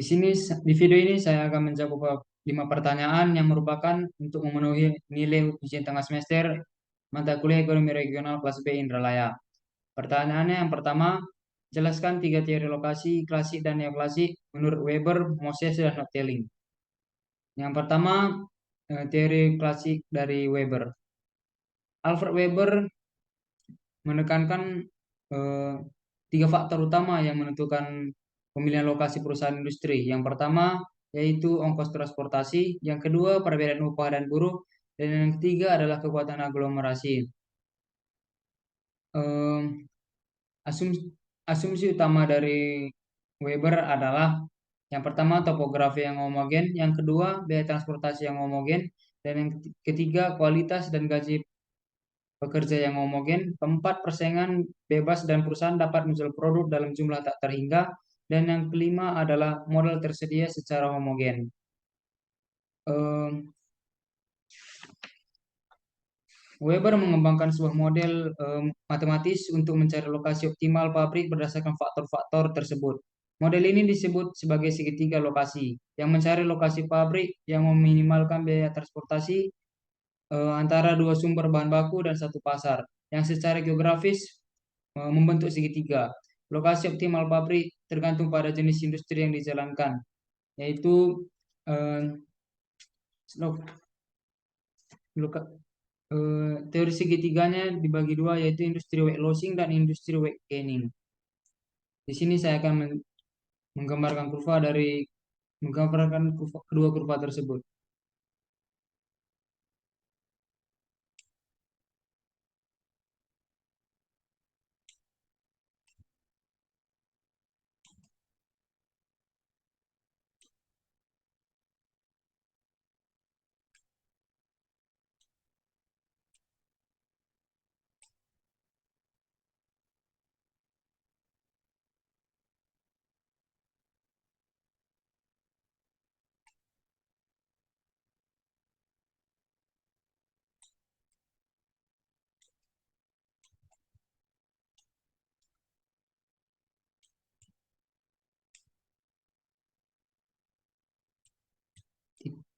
Di video ini saya akan menjawab 5 pertanyaan yang merupakan untuk memenuhi nilai ujian tengah semester mata kuliah ekonomi regional kelas B Indralaya. Pertanyaannya yang pertama, jelaskan 3 teori lokasi klasik dan neoklasik menurut Weber, Moses, dan Hotelling. Yang pertama, teori klasik dari Weber. Alfred Weber menekankan eh, 3 faktor utama yang menentukan pemilihan lokasi perusahaan industri. Yang pertama yaitu ongkos transportasi, yang kedua perbedaan upah dan buruh, dan yang ketiga adalah kekuatan aglomerasi. Eh, asumsi, asumsi utama dari Weber adalah yang pertama topografi yang homogen, yang kedua biaya transportasi yang homogen, dan yang ketiga kualitas dan gaji pekerja yang homogen, keempat persaingan bebas dan perusahaan dapat menjual produk dalam jumlah tak terhingga, dan yang kelima adalah modal tersedia secara homogen. Eh, Weber mengembangkan sebuah model matematis untuk mencari lokasi optimal pabrik berdasarkan faktor-faktor tersebut. Model ini disebut sebagai segitiga lokasi, yang mencari lokasi pabrik yang meminimalkan biaya transportasi antara dua sumber bahan baku dan satu pasar, yang secara geografis membentuk segitiga. Lokasi optimal pabrik tergantung pada jenis industri yang dijalankan, yaitu eh, loka- teori segitiganya dibagi dua, yaitu industri weight lossing dan industri weight gaining. Di sini saya akan menggambarkan kedua kurva tersebut.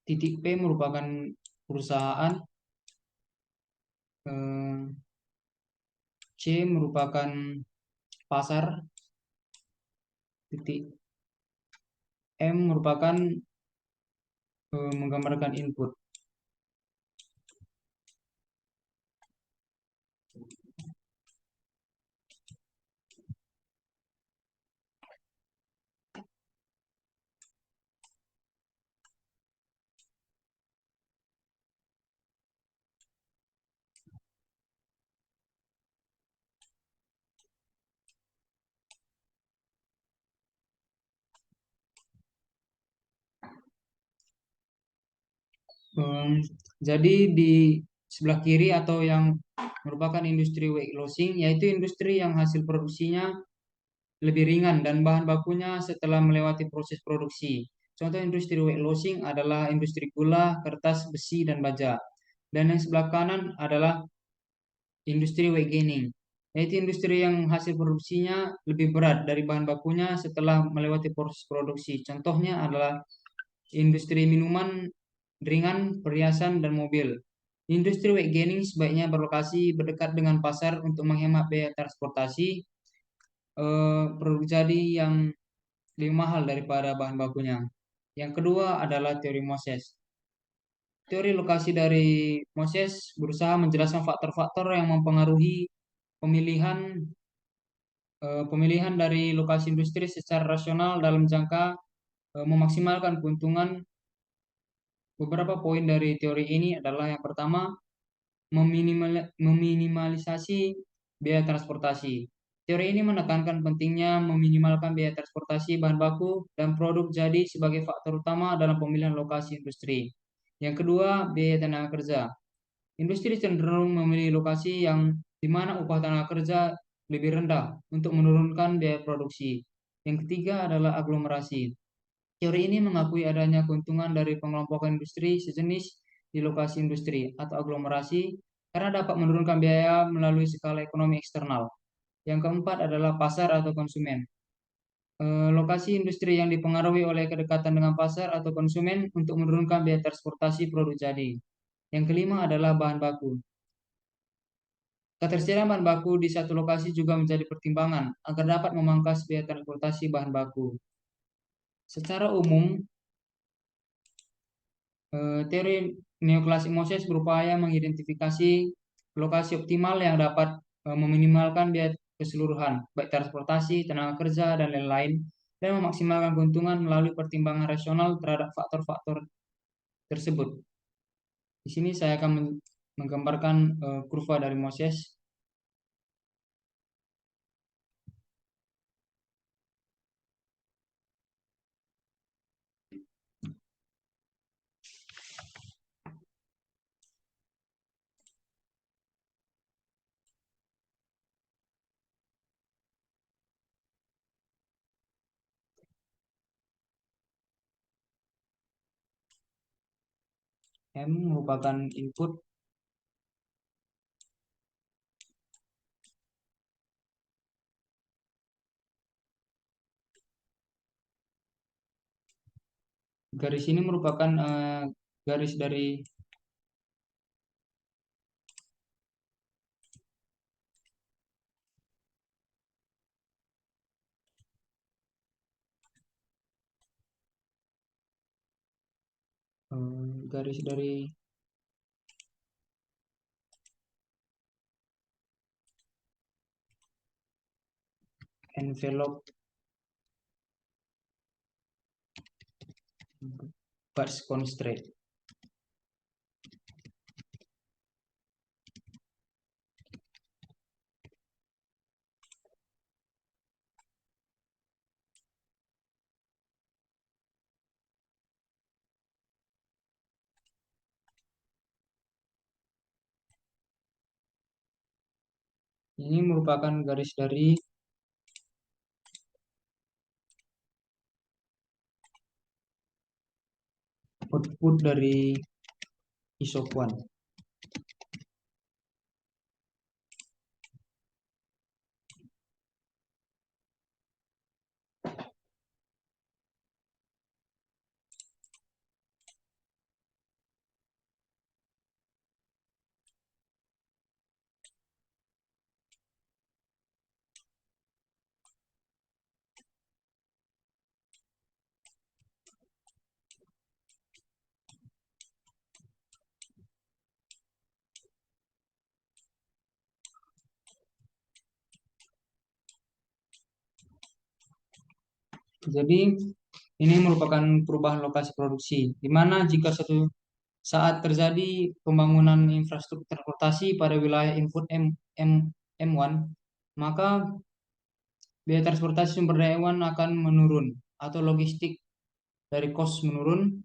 Titik P merupakan perusahaan, eh, C merupakan pasar, titik M merupakan menggambarkan input. Em, jadi di sebelah kiri atau yang merupakan industri weight lossing, yaitu industri yang hasil produksinya lebih ringan dan bahan bakunya setelah melewati proses produksi. Contoh industri weight lossing adalah industri gula, kertas, besi, dan baja. Dan yang sebelah kanan adalah industri weight gaining, yaitu industri yang hasil produksinya lebih berat dari bahan bakunya setelah melewati proses produksi. Contohnya adalah industri minuman ringan, perhiasan, dan mobil. Industri weight gaining sebaiknya berlokasi berdekat dengan pasar untuk menghemat biaya transportasi. Produk jadi yang lebih mahal daripada bahan bakunya. Yang kedua adalah teori Moses. Teori lokasi dari Moses berusaha menjelaskan faktor-faktor yang mempengaruhi pemilihan pemilihan dari lokasi industri secara rasional dalam jangka memaksimalkan keuntungan. Beberapa poin dari teori ini adalah yang pertama, meminimalisasi biaya transportasi. Teori ini menekankan pentingnya meminimalkan biaya transportasi bahan baku dan produk jadi sebagai faktor utama dalam pemilihan lokasi industri. Yang kedua, biaya tenaga kerja. Industri cenderung memilih lokasi yang di mana upah tenaga kerja lebih rendah untuk menurunkan biaya produksi. Yang ketiga adalah aglomerasi. Teori ini mengakui adanya keuntungan dari pengelompokan industri sejenis di lokasi industri atau aglomerasi karena dapat menurunkan biaya melalui skala ekonomi eksternal. Yang keempat adalah pasar atau konsumen. Lokasi industri yang dipengaruhi oleh kedekatan dengan pasar atau konsumen untuk menurunkan biaya transportasi produk jadi. Yang kelima adalah bahan baku. Ketersediaan bahan baku di satu lokasi juga menjadi pertimbangan agar dapat memangkas biaya transportasi bahan baku. Secara umum, teori neoklasik Moses berupaya mengidentifikasi lokasi optimal yang dapat meminimalkan biaya keseluruhan, baik transportasi, tenaga kerja, dan lain-lain, dan memaksimalkan keuntungan melalui pertimbangan rasional terhadap faktor-faktor tersebut. Di sini saya akan menggambarkan kurva dari Moses. M merupakan input, garis ini merupakan garis dari garis dari envelope bars constraint. Ini merupakan garis dari output dari isokuan. Jadi ini merupakan perubahan lokasi produksi, di mana jika suatu saat terjadi pembangunan infrastruktur transportasi pada wilayah input M1, maka biaya transportasi sumber daya hewan akan menurun atau logistik dari cost menurun.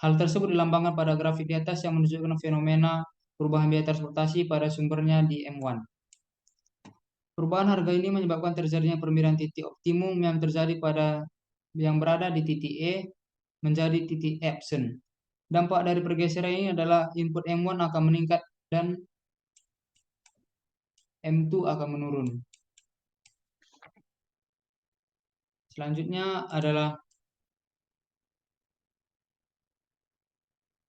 Hal tersebut dilambangkan pada grafik di atas yang menunjukkan fenomena perubahan biaya transportasi pada sumbernya di M1. Perubahan harga ini menyebabkan terjadinya permintaan titik optimum yang terjadi pada yang berada di titik E menjadi titik Epson. Dampak dari pergeseran ini adalah input M1 akan meningkat dan M2 akan menurun. Selanjutnya adalah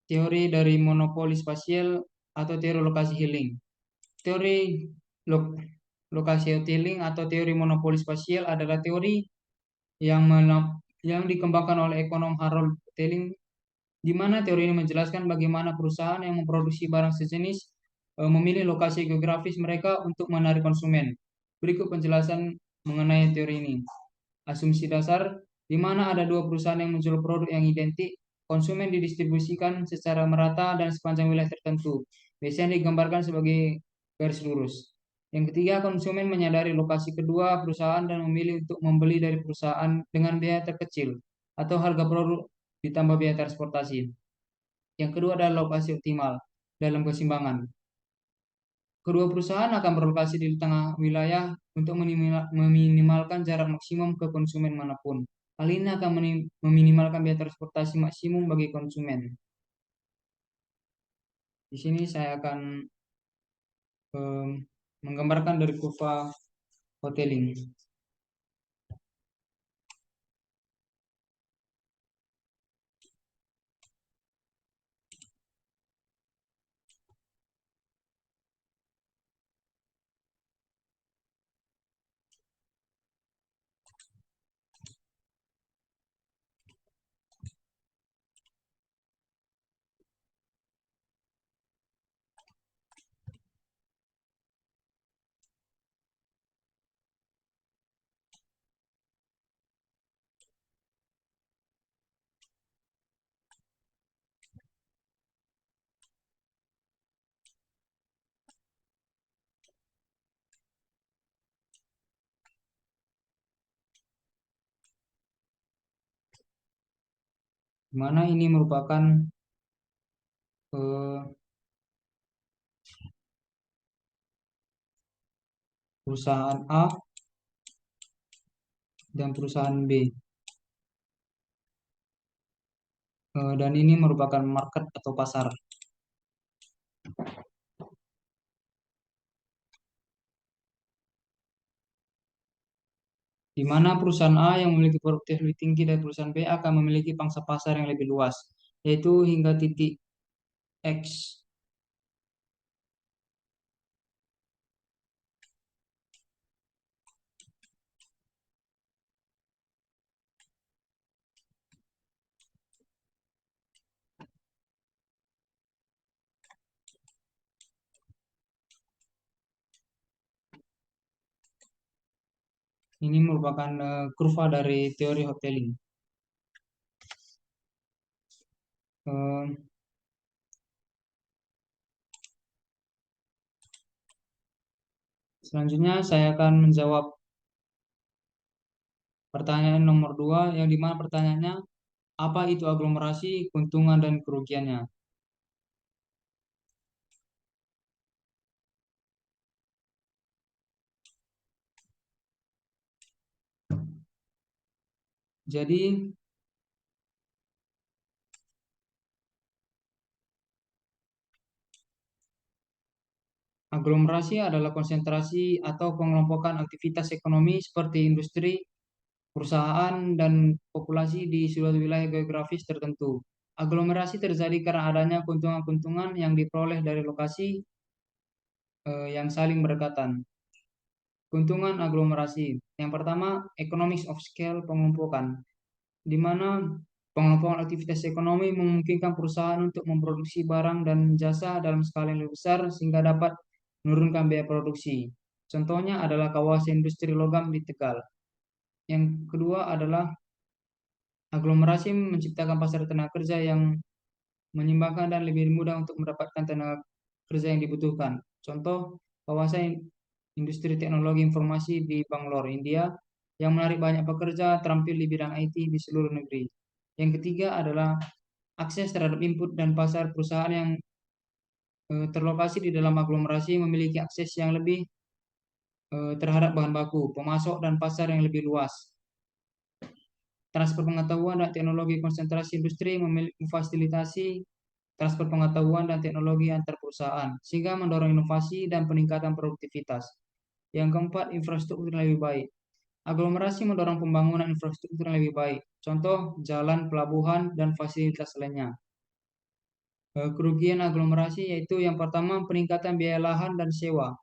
teori dari monopoli spasial atau teori lokasi healing. Teori lo lokasi healing atau teori monopoli spasial adalah teori yang yang dikembangkan oleh ekonom Harold Telling, di mana teori ini menjelaskan bagaimana perusahaan yang memproduksi barang sejenis memilih lokasi geografis mereka untuk menarik konsumen. Berikut penjelasan mengenai teori ini. Asumsi dasar, di mana ada dua perusahaan yang menjual produk yang identik, konsumen didistribusikan secara merata dan sepanjang wilayah tertentu. Biasanya digambarkan sebagai garis lurus. Yang ketiga, konsumen menyadari lokasi kedua perusahaan dan memilih untuk membeli dari perusahaan dengan biaya terkecil atau harga produk ditambah biaya transportasi. Yang kedua adalah lokasi optimal dalam keseimbangan. Kedua perusahaan akan berlokasi di tengah wilayah untuk meminimalkan jarak maksimum ke konsumen manapun. Hal ini akan meminimalkan biaya transportasi maksimum bagi konsumen. Di sini saya akan menggambarkan dari kurva hoteling. di mana ini merupakan eh, perusahaan A dan perusahaan B. Dan ini merupakan market atau pasar, di mana perusahaan A yang memiliki produktivitas lebih tinggi dari perusahaan B akan memiliki pangsa pasar yang lebih luas, yaitu hingga titik X. Ini merupakan kurva dari teori Hotelling. Eh, Selanjutnya saya akan menjawab pertanyaan nomor 2, yang dimana pertanyaannya, apa itu aglomerasi, keuntungan dan kerugiannya? Jadi, aglomerasi adalah konsentrasi atau pengelompokan aktivitas ekonomi seperti industri, perusahaan, dan populasi di suatu wilayah geografis tertentu. Aglomerasi terjadi karena adanya keuntungan-keuntungan yang diperoleh dari lokasi yang saling berdekatan. Keuntungan aglomerasi. Yang pertama, economics of scale, pengelompokan, di mana pengelompokan aktivitas ekonomi memungkinkan perusahaan untuk memproduksi barang dan jasa dalam skala yang lebih besar sehingga dapat menurunkan biaya produksi. Contohnya adalah kawasan industri logam di Tegal. Yang kedua adalah aglomerasi menciptakan pasar tenaga kerja yang menyimbangkan dan lebih mudah untuk mendapatkan tenaga kerja yang dibutuhkan. Contoh, kawasan industri teknologi informasi di Bangalore, India, yang menarik banyak pekerja terampil di bidang IT di seluruh negeri. Yang ketiga adalah akses terhadap input dan pasar. Perusahaan yang terlokasi di dalam aglomerasi memiliki akses yang lebih terhadap bahan baku, pemasok dan pasar yang lebih luas. Transfer pengetahuan dan teknologi. Konsentrasi industri memfasilitasi transfer pengetahuan dan teknologi antar perusahaan, sehingga mendorong inovasi dan peningkatan produktivitas. Yang keempat, infrastruktur yang lebih baik. Aglomerasi mendorong pembangunan infrastruktur yang lebih baik, contoh jalan, pelabuhan, dan fasilitas lainnya. Kerugian aglomerasi yaitu yang pertama, peningkatan biaya lahan dan sewa.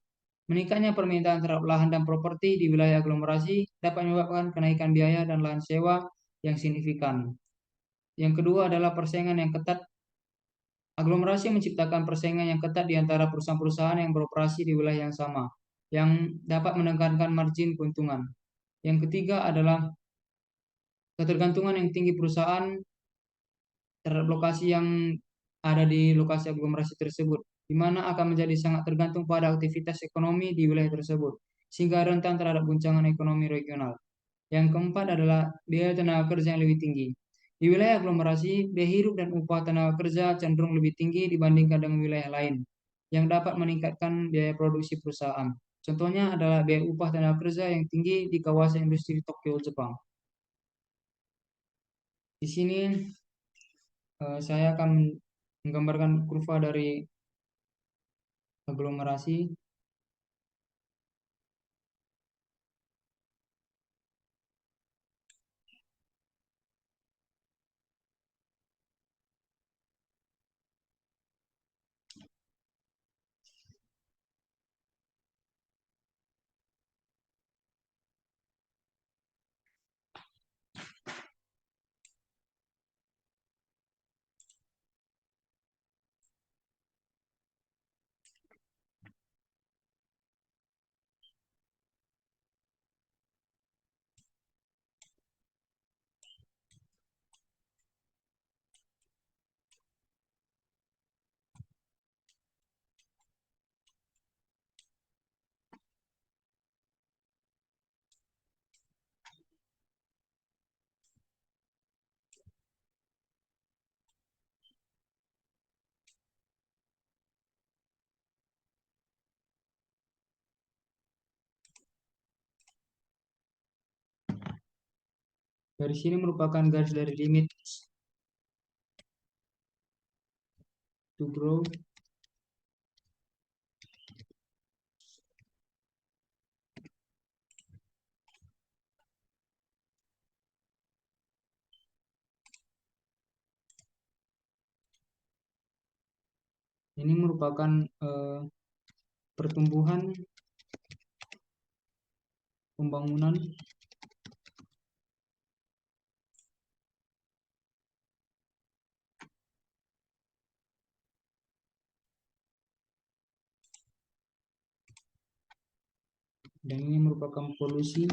Meningkatnya permintaan terhadap lahan dan properti di wilayah aglomerasi dapat menyebabkan kenaikan biaya dan lahan sewa yang signifikan. Yang kedua adalah persaingan yang ketat. Aglomerasi menciptakan persaingan yang ketat di antara perusahaan-perusahaan yang beroperasi di wilayah yang sama, yang dapat menekankan margin keuntungan. Yang ketiga adalah ketergantungan yang tinggi perusahaan terhadap lokasi yang ada di lokasi aglomerasi tersebut, di mana akan menjadi sangat tergantung pada aktivitas ekonomi di wilayah tersebut, sehingga rentan terhadap guncangan ekonomi regional. Yang keempat adalah biaya tenaga kerja yang lebih tinggi. Di wilayah aglomerasi, biaya hidup dan upah tenaga kerja cenderung lebih tinggi dibandingkan dengan wilayah lain, yang dapat meningkatkan biaya produksi perusahaan. Contohnya adalah biaya upah tenaga kerja yang tinggi di kawasan industri Tokyo, Jepang. Di sini saya akan menggambarkan kurva dari aglomerasi. Garis ini merupakan garis dari limit to grow. Ini merupakan pertumbuhan pembangunan dan ini merupakan polusi.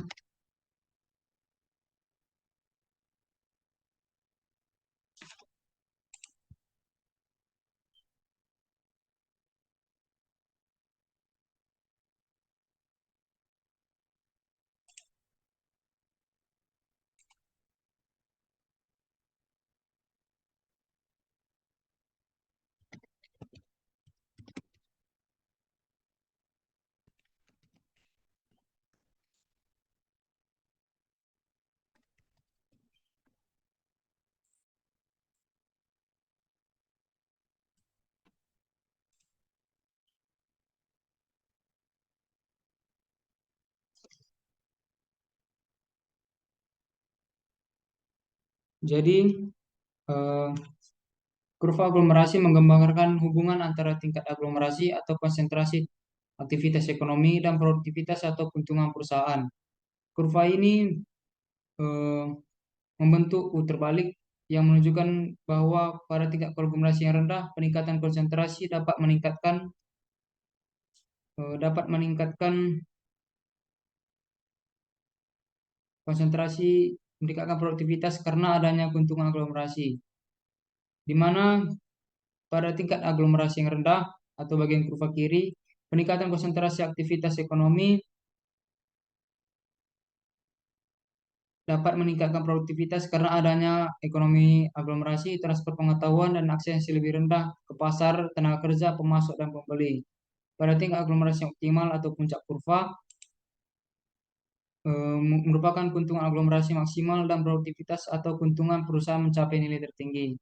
Jadi eh, kurva aglomerasi menggambarkan hubungan antara tingkat aglomerasi atau konsentrasi aktivitas ekonomi dan produktivitas atau keuntungan perusahaan. Kurva ini eh, membentuk U terbalik yang menunjukkan bahwa pada tingkat aglomerasi yang rendah, peningkatan konsentrasi dapat meningkatkan konsentrasi, meningkatkan produktivitas karena adanya keuntungan aglomerasi. Di mana pada tingkat aglomerasi yang rendah atau bagian kurva kiri, peningkatan konsentrasi aktivitas ekonomi dapat meningkatkan produktivitas karena adanya ekonomi aglomerasi, transfer pengetahuan, dan akses yang lebih rendah ke pasar, tenaga kerja, pemasok, dan pembeli. Pada tingkat aglomerasi yang optimal atau puncak kurva, merupakan keuntungan aglomerasi maksimal dan produktivitas atau keuntungan perusahaan mencapai nilai tertinggi.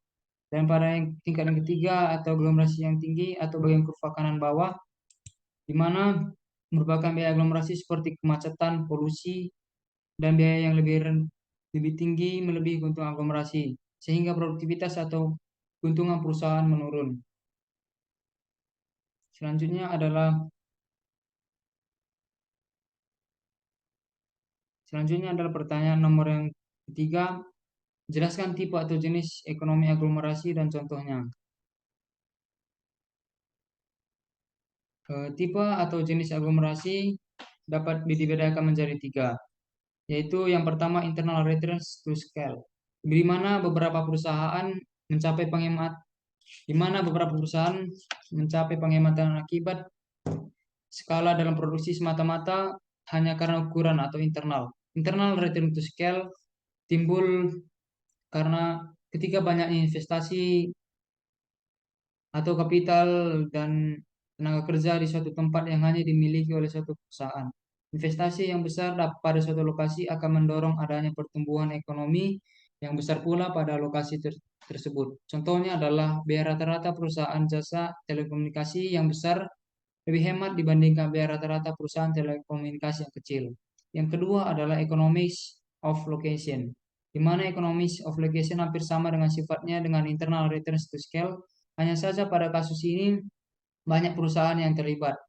Dan pada tingkat yang ketiga atau aglomerasi yang tinggi atau bagian kurva kanan bawah, di mana merupakan biaya aglomerasi seperti kemacetan, polusi, dan biaya yang lebih tinggi melebihi keuntungan aglomerasi, sehingga produktivitas atau keuntungan perusahaan menurun. Selanjutnya adalah pertanyaan nomor yang ketiga, jelaskan tipe atau jenis ekonomi aglomerasi dan contohnya. Tipe atau jenis aglomerasi dapat dibedakan menjadi tiga, yaitu yang pertama internal returns to scale, di mana beberapa perusahaan mencapai penghematan akibat skala dalam produksi semata-mata hanya karena ukuran atau internal. Internal return to scale timbul karena ketika banyaknya investasi atau kapital dan tenaga kerja di suatu tempat yang hanya dimiliki oleh suatu perusahaan. Investasi yang besar pada suatu lokasi akan mendorong adanya pertumbuhan ekonomi yang besar pula pada lokasi tersebut. Contohnya adalah biaya rata-rata perusahaan jasa telekomunikasi yang besar lebih hemat dibandingkan biaya rata-rata perusahaan telekomunikasi yang kecil. Yang kedua adalah economics of location, di mana economics of location hampir sama dengan sifatnya dengan internal returns to scale. Hanya saja pada kasus ini banyak perusahaan yang terlibat,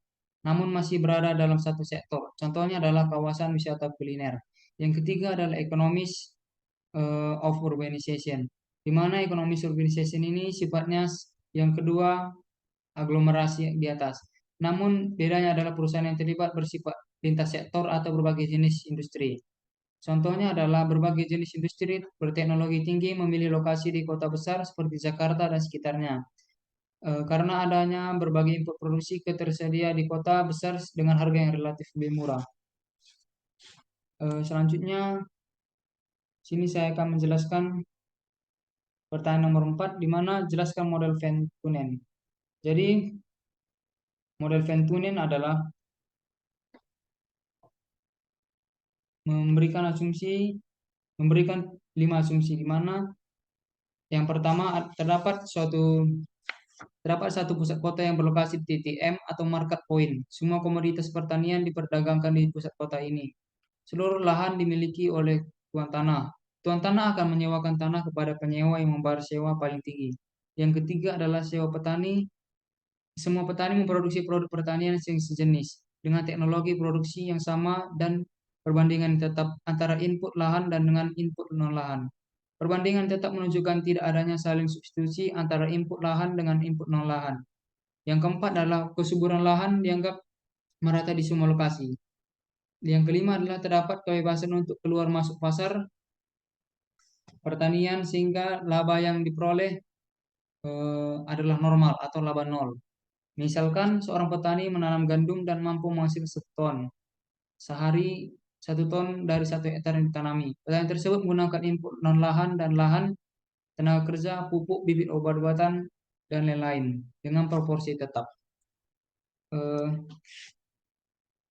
namun masih berada dalam satu sektor. Contohnya adalah kawasan wisata kuliner. Yang ketiga adalah economics of urbanization, di mana economics urbanization ini sifatnya yang kedua aglomerasi di atas. Namun bedanya adalah perusahaan yang terlibat bersifat lintas sektor atau berbagai jenis industri. Contohnya adalah berbagai jenis industri berteknologi tinggi memilih lokasi di kota besar seperti Jakarta dan sekitarnya. Karena adanya berbagai input produksi ketersedia di kota besar dengan harga yang relatif lebih murah. Selanjutnya, sini saya akan menjelaskan pertanyaan nomor 4, di mana jelaskan model Van Tunen. Jadi, model Van Tunen adalah memberikan asumsi, memberikan lima asumsi di mana yang pertama terdapat satu pusat kota yang berlokasi di TTM atau market point. Semua komoditas pertanian diperdagangkan di pusat kota ini. Seluruh lahan dimiliki oleh tuan tanah. Tuan tanah akan menyewakan tanah kepada penyewa yang membayar sewa paling tinggi. Yang ketiga adalah sewa petani. Semua petani memproduksi produk pertanian yang sejenis dengan teknologi produksi yang sama dan perbandingan tetap antara input lahan dan dengan input non lahan. Perbandingan tetap menunjukkan tidak adanya saling substitusi antara input lahan dengan input non lahan. Yang keempat adalah kesuburan lahan dianggap merata di semua lokasi. Yang kelima adalah terdapat kebebasan untuk keluar masuk pasar pertanian sehingga laba yang diperoleh adalah normal atau laba nol. Misalkan seorang petani menanam gandum dan mampu menghasilkan 1 ton sehari, 1 ton dari 1 hektar yang ditanami. Petani tersebut menggunakan input non lahan dan lahan, tenaga kerja, pupuk, bibit obat-obatan, dan lain-lain dengan proporsi tetap. Eh,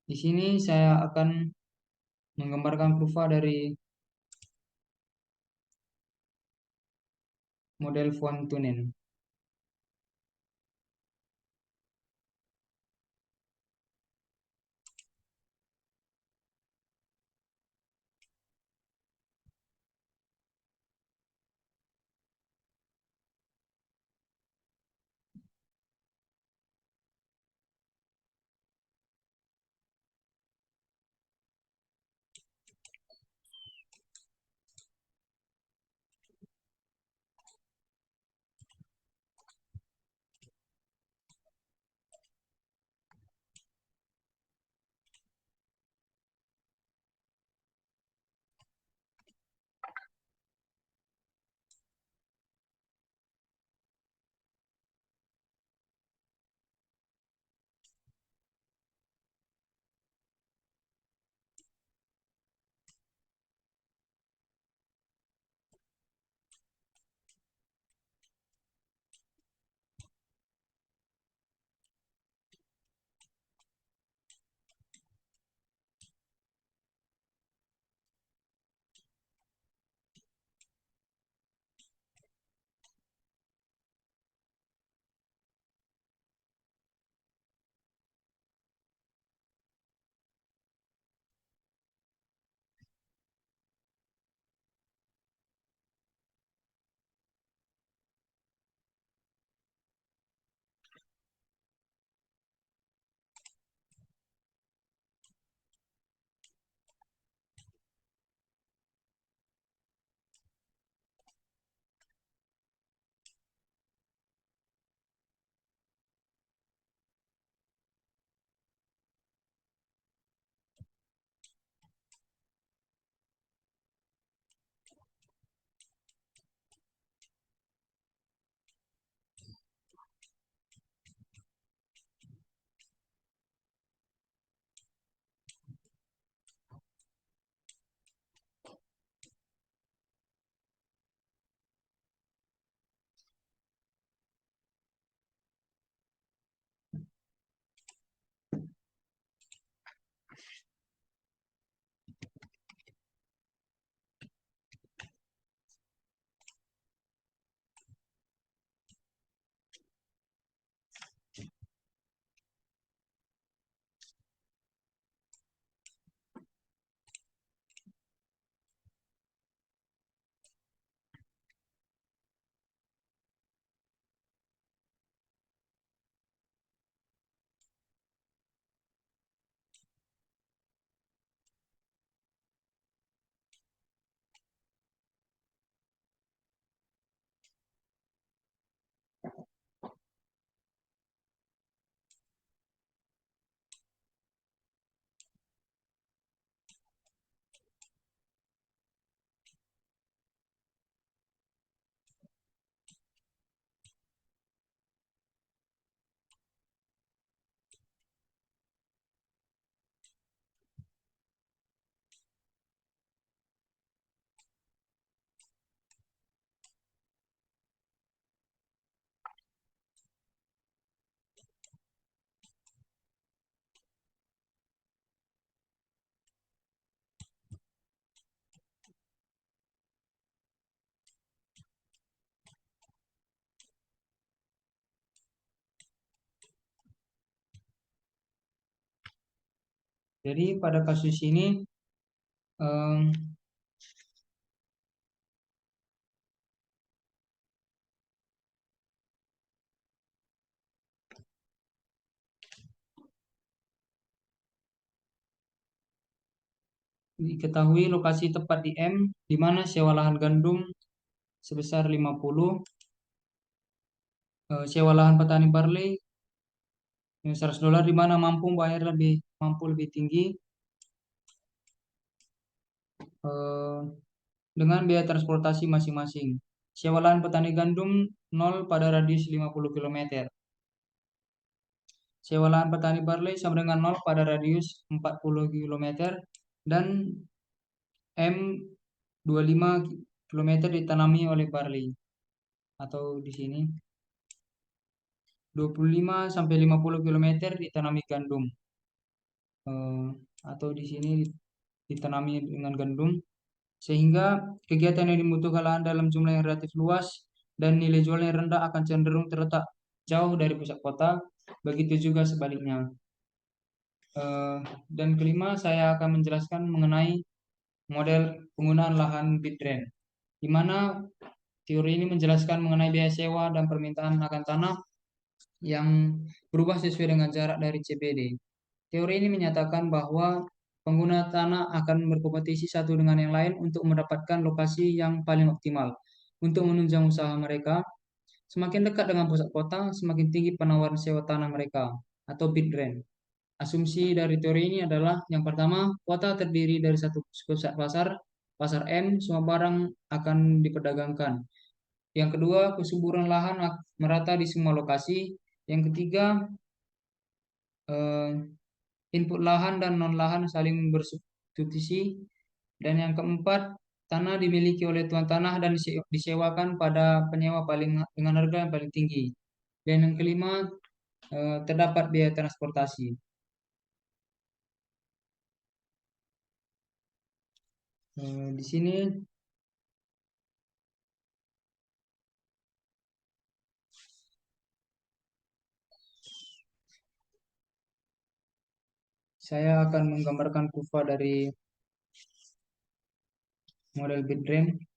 di sini saya akan menggambarkan kurva dari model von Thunen. Jadi pada kasus ini em, diketahui lokasi tepat di M, di mana sewa lahan gandum sebesar 50, sewa lahan petani barley $100, di mana mampu lebih tinggi, eh, dengan biaya transportasi masing-masing. Sewa lahan petani gandum 0 pada radius 50 km. Sewa lahan petani barley sama dengan 0 pada radius 40 km, dan M 25 km ditanami oleh barley, atau di sini 25 sampai 50 km ditanami gandum. Eh, atau di sini ditanami dengan gandum, sehingga kegiatan yang dibutuhkan lahan dalam jumlah yang relatif luas dan nilai jualnya yang rendah akan cenderung terletak jauh dari pusat kota. Begitu juga sebaliknya. Eh, dan kelima, saya akan menjelaskan mengenai model penggunaan lahan bitrend, di mana teori ini menjelaskan mengenai biaya sewa dan permintaan akan tanah yang berubah sesuai dengan jarak dari CBD. Teori ini menyatakan bahwa pengguna tanah akan berkompetisi satu dengan yang lain untuk mendapatkan lokasi yang paling optimal untuk menunjang usaha mereka. Semakin dekat dengan pusat kota, semakin tinggi penawaran sewa tanah mereka atau bid rent. Asumsi dari teori ini adalah yang pertama, kota terdiri dari satu pusat pasar, pasar M, semua barang akan diperdagangkan. Yang kedua, kesuburan lahan merata di semua lokasi. Yang ketiga, eh, input lahan dan non lahan saling bersubstitusi. Dan yang keempat, tanah dimiliki oleh tuan tanah dan disewakan pada penyewa dengan harga yang paling tinggi. Dan yang kelima, terdapat biaya transportasi. Di sini saya akan menggambarkan kurva dari model Bitbrain.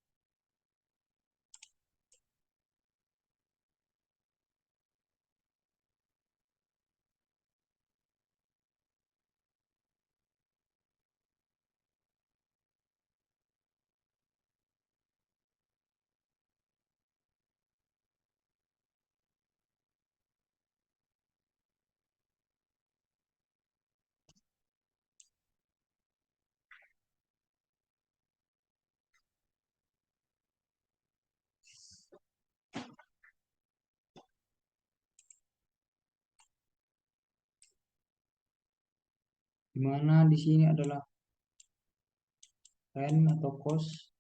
Di mana di sini adalah rent atau cost.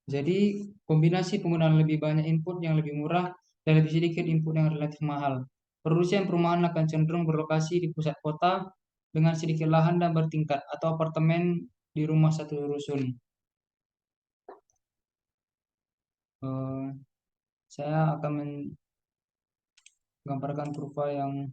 Jadi kombinasi penggunaan lebih banyak input yang lebih murah dan lebih sedikit input yang relatif mahal. Produsen perumahan akan cenderung berlokasi di pusat kota dengan sedikit lahan dan bertingkat atau apartemen di rumah satu rusun. Eh, saya akan menggambarkan kurva yang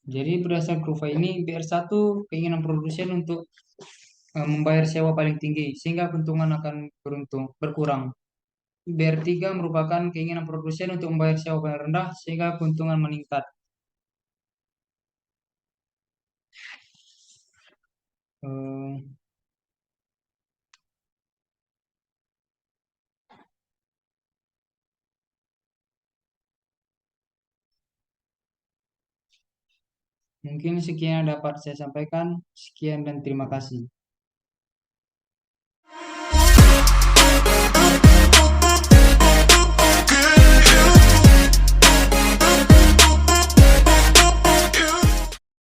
Jadi berdasar kurva ini, BR1 keinginan produsen untuk membayar sewa paling tinggi, sehingga keuntungan akan berkurang. BR3 merupakan keinginan produsen untuk membayar sewa paling rendah, sehingga keuntungan meningkat. Eh, Mungkin sekian yang dapat saya sampaikan. Sekian dan terima kasih.